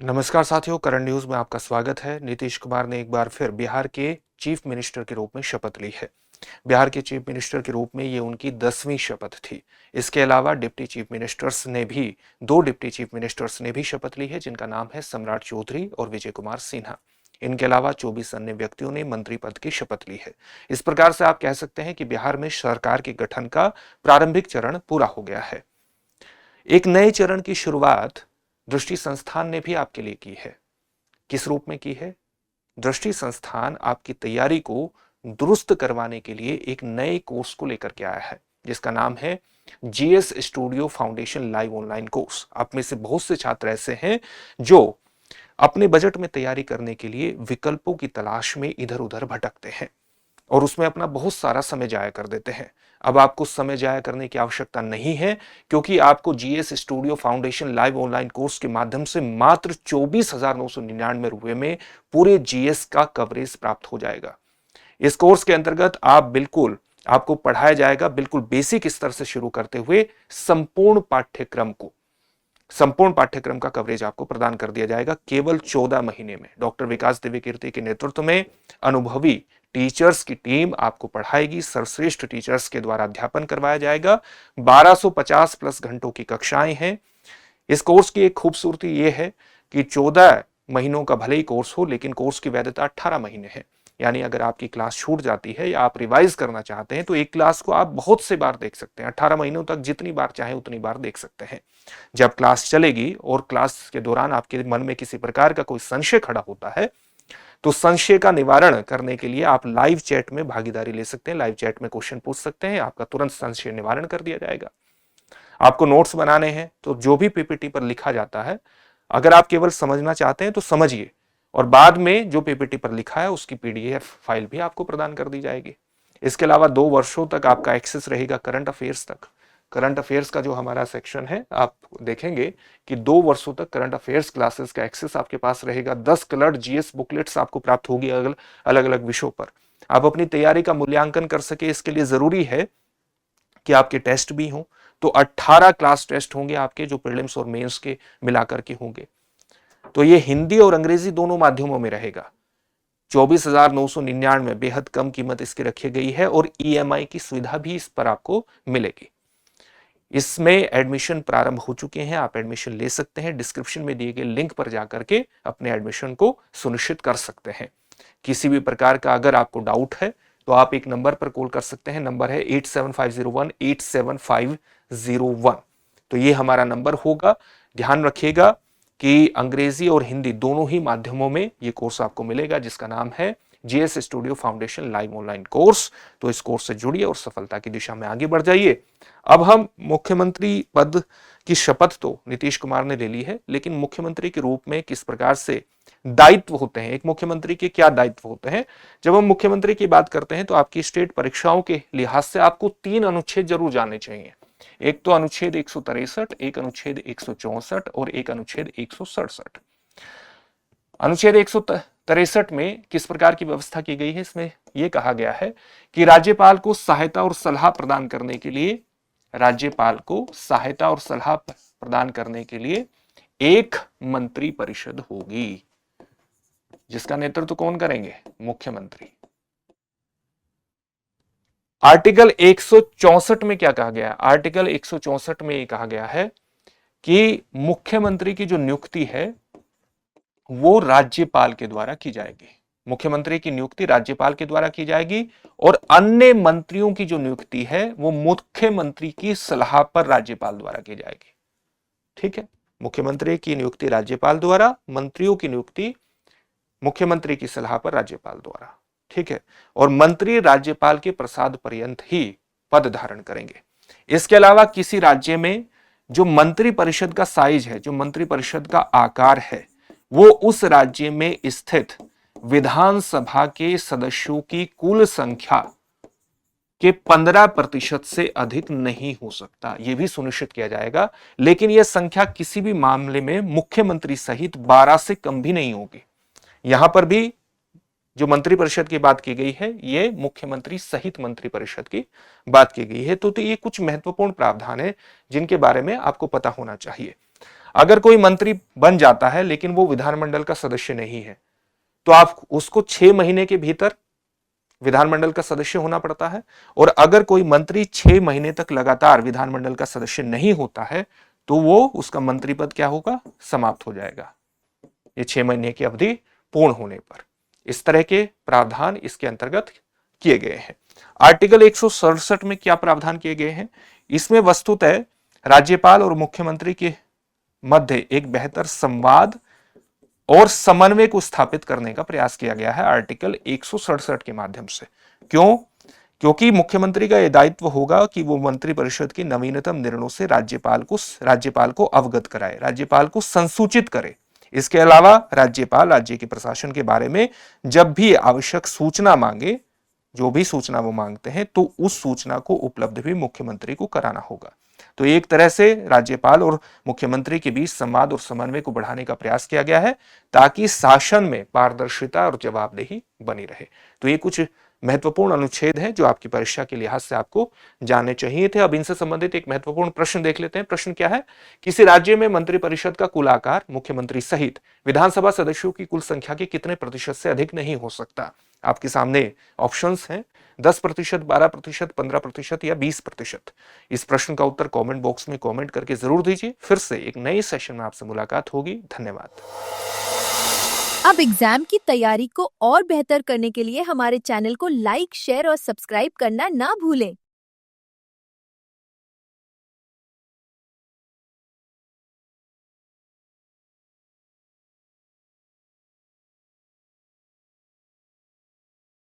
नमस्कार साथियों, current news में आपका स्वागत है। नीतीश कुमार ने एक बार फिर बिहार के चीफ मिनिस्टर के रूप में शपथ ली है। बिहार के चीफ मिनिस्टर के रूप में ये उनकी 10वीं शपथ थी। इसके अलावा दो डिप्टी चीफ मिनिस्टर्स ने भी शपथ ली है, जिनका नाम है सम्राट चौधरी और विजय कुमार सिन्हा। इनके अलावा 24 अन्य व्यक्तियों ने मंत्री पद की शपथ ली है। इस प्रकार से आप कह सकते हैं कि बिहार में सरकार के गठन का प्रारंभिक चरण पूरा हो गया है। एक नए चरण की शुरुआत दृष्टि संस्थान ने भी आपके लिए की है। किस रूप में की है? दृष्टि संस्थान आपकी तैयारी को दुरुस्त करवाने के लिए एक नए कोर्स को लेकर के आया है, जिसका नाम है GS studio foundation live online course. आप में से बहुत से छात्र ऐसे हैं जो अपने बजट में तैयारी करने के लिए विकल्पों की तलाश में इधर उधर भटकते हैं और उसमें अपना बहुत सारा समय जाया कर देते हैं। अब आपको समय जाया करने की आवश्यकता नहीं है, क्योंकि आपको GS studio foundation live online course के माध्यम से मात्र 24,999 रुपए में पूरे जीएस का कवरेज प्राप्त हो जाएगा। इस कोर्स के अंतर्गत आपको पढ़ाया जाएगा बिल्कुल बेसिक स्तर से शुरू करते हुए संपूर्ण पाठ्यक्रम का कवरेज आपको प्रदान कर दिया जाएगा केवल 14 महीने में। डॉक्टर विकास दिव्य कीर्ति के नेतृत्व में अनुभवी टीचर्स की टीम आपको पढ़ाएगी। सर्वश्रेष्ठ टीचर्स के द्वारा अध्यापन करवाया जाएगा। 1250 प्लस घंटों की कक्षाएं हैं। इस कोर्स की एक खूबसूरती यह है कि 14 महीनों का भले ही कोर्स हो, लेकिन कोर्स की वैधता 18 महीने है। यानी अगर आपकी क्लास छूट जाती है या आप रिवाइज करना चाहते हैं तो एक क्लास को आप बहुत से बार देख सकते हैं। 18 महीनों तक जितनी बार चाहे उतनी बार देख सकते हैं। जब क्लास चलेगी और क्लास के दौरान आपके मन में किसी प्रकार का कोई संशय खड़ा होता है तो संशय का निवारण करने के लिए आप लाइव चैट में भागीदारी ले सकते हैं। लाइव चैट में क्वेश्चन पूछ सकते हैं, आपका तुरंत संशय निवारण कर दिया जाएगा। आपको नोट्स बनाने हैं तो जो भी पीपीटी पर लिखा जाता है, अगर आप केवल समझना चाहते हैं तो समझिए, और बाद में जो पीपीटी पर लिखा है उसकी पीडीएफ फाइल भी आपको प्रदान कर दी जाएगी। इसके अलावा 2 वर्षों तक आपका एक्सेस रहेगा करंट अफेयर्स तक। करंट अफेयर्स का जो हमारा सेक्शन है, आप देखेंगे कि 2 वर्षों तक करंट अफेयर्स क्लासेस का एक्सेस आपके पास रहेगा। 10 कलर्ड जीएस बुकलेट्स आपको प्राप्त होगी अलग अलग विषयों पर। आप अपनी तैयारी का मूल्यांकन कर सके, इसके लिए जरूरी है कि आपके टेस्ट भी हों। तो 18 क्लास टेस्ट होंगे आपके, जो प्रीलिम्स और मेंस के मिलाकर के होंगे। तो ये हिंदी और अंग्रेजी दोनों माध्यमों में रहेगा। 24,999 बेहद कम कीमत इसकी रखी गई है और ईएमआई की सुविधा भी इस पर आपको मिलेगी। इसमें एडमिशन प्रारंभ हो चुके हैं, आप एडमिशन ले सकते हैं। डिस्क्रिप्शन में दिए गए लिंक पर जाकर के अपने एडमिशन को सुनिश्चित कर सकते हैं। किसी भी प्रकार का अगर आपको डाउट है तो आप एक नंबर पर कॉल कर सकते हैं। नंबर है 8750187501। तो ये हमारा नंबर होगा। ध्यान रखिएगा कि अंग्रेजी और हिंदी दोनों ही माध्यमों में ये कोर्स आपको मिलेगा, जिसका नाम है GS studio foundation live online course. तो इस कोर्स से जुड़िए और सफलता की दिशा में आगे बढ़ जाइए। अब हम मुख्यमंत्री पद की शपथ तो नीतीश कुमार ने ले ली है, लेकिन मुख्यमंत्री के रूप में किस प्रकार से दायित्व होते हैं, एक मुख्यमंत्री के क्या दायित्व होते हैं। जब हम मुख्यमंत्री की बात करते हैं तो आपकी स्टेट परीक्षाओं के लिहाज से आपको 3 अनुच्छेद जरूर जानने चाहिए। एक तो अनुच्छेद 163, एक अनुच्छेद 164 और एक अनुच्छेद 167। अनुच्छेद 163 में किस प्रकार की व्यवस्था की गई है? इसमें यह कहा गया है कि राज्यपाल को सहायता और सलाह प्रदान करने के लिए एक मंत्री परिषद होगी, जिसका नेतृत्व कौन करेंगे? मुख्यमंत्री। आर्टिकल 164 में क्या कहा गया? आर्टिकल 164 में यह कहा गया है कि मुख्यमंत्री की जो नियुक्ति है वो राज्यपाल के द्वारा की जाएगी। मुख्यमंत्री की नियुक्ति राज्यपाल के द्वारा की जाएगी और अन्य मंत्रियों की जो नियुक्ति है वो मुख्यमंत्री की सलाह पर राज्यपाल द्वारा की जाएगी। ठीक है, मुख्यमंत्री की नियुक्ति राज्यपाल द्वारा, मंत्रियों की नियुक्ति मुख्यमंत्री की सलाह पर राज्यपाल द्वारा। ठीक है, और मंत्री राज्यपाल के प्रसाद पर्यंत ही पद धारण करेंगे। इसके अलावा किसी राज्य में जो मंत्री परिषद का साइज है, जो मंत्री परिषद का आकार है, वो उस राज्य में स्थित विधानसभा के सदस्यों की कुल संख्या के 15% से अधिक नहीं हो सकता। यह भी सुनिश्चित किया जाएगा। लेकिन यह संख्या किसी भी मामले में मुख्यमंत्री सहित 12 से कम भी नहीं होगी। यहां पर भी जो मंत्री परिषद की बात की गई है, यह मुख्यमंत्री सहित मंत्री परिषद की बात की गई है। तो ये कुछ महत्वपूर्ण प्रावधान है जिनके बारे में आपको पता होना चाहिए। अगर कोई मंत्री बन जाता है लेकिन वो विधानमंडल का सदस्य नहीं है, तो आप उसको 6 महीने के भीतर विधानमंडल का सदस्य होना पड़ता है। और अगर कोई मंत्री 6 महीने तक लगातार विधानमंडल का सदस्य नहीं होता है, तो वो उसका मंत्री पद क्या होगा, समाप्त हो जाएगा, ये 6 महीने की अवधि पूर्ण होने पर। इस तरह के प्रावधान इसके अंतर्गत किए गए हैं। आर्टिकल 167 में क्या प्रावधान किए गए हैं, इसमें वस्तुतः राज्यपाल और मुख्यमंत्री के मध्य एक बेहतर संवाद और समन्वय को स्थापित करने का प्रयास किया गया है आर्टिकल 167 के माध्यम से। क्यों? क्योंकि मुख्यमंत्री का यह दायित्व होगा कि वो मंत्रिपरिषद के नवीनतम निर्णयों से राज्यपाल को अवगत कराए, राज्यपाल को संसूचित करे। इसके अलावा राज्यपाल राज्य के प्रशासन के बारे में जब भी आवश्यक सूचना मांगे, जो भी सूचना वो मांगते हैं, तो उस सूचना को उपलब्ध भी मुख्यमंत्री को कराना होगा। तो एक तरह से राज्यपाल और मुख्यमंत्री के बीच संवाद और समन्वय को बढ़ाने का प्रयास किया गया है, ताकि शासन में पारदर्शिता और जवाबदेही बनी रहे। तो ये कुछ महत्वपूर्ण अनुच्छेद है जो आपकी परीक्षा के लिहाज से आपको जानने चाहिए थे। अब इनसे संबंधित एक महत्वपूर्ण प्रश्न देख लेते हैं। प्रश्न क्या है, किसी राज्य में मंत्रिपरिषद का कुल आकार मुख्यमंत्री सहित विधानसभा सदस्यों की कुल संख्या के कितने प्रतिशत से अधिक नहीं हो सकता। आपके सामने ऑप्शंस हैं 10%, 12%, 15% या 20%। इस प्रश्न का उत्तर कमेंट बॉक्स में कमेंट करके जरूर दीजिए। फिर से एक नए सेशन में आपसे मुलाकात होगी। धन्यवाद। अब एग्जाम की तैयारी को और बेहतर करने के लिए हमारे चैनल को लाइक, शेयर और सब्सक्राइब करना ना भूलें।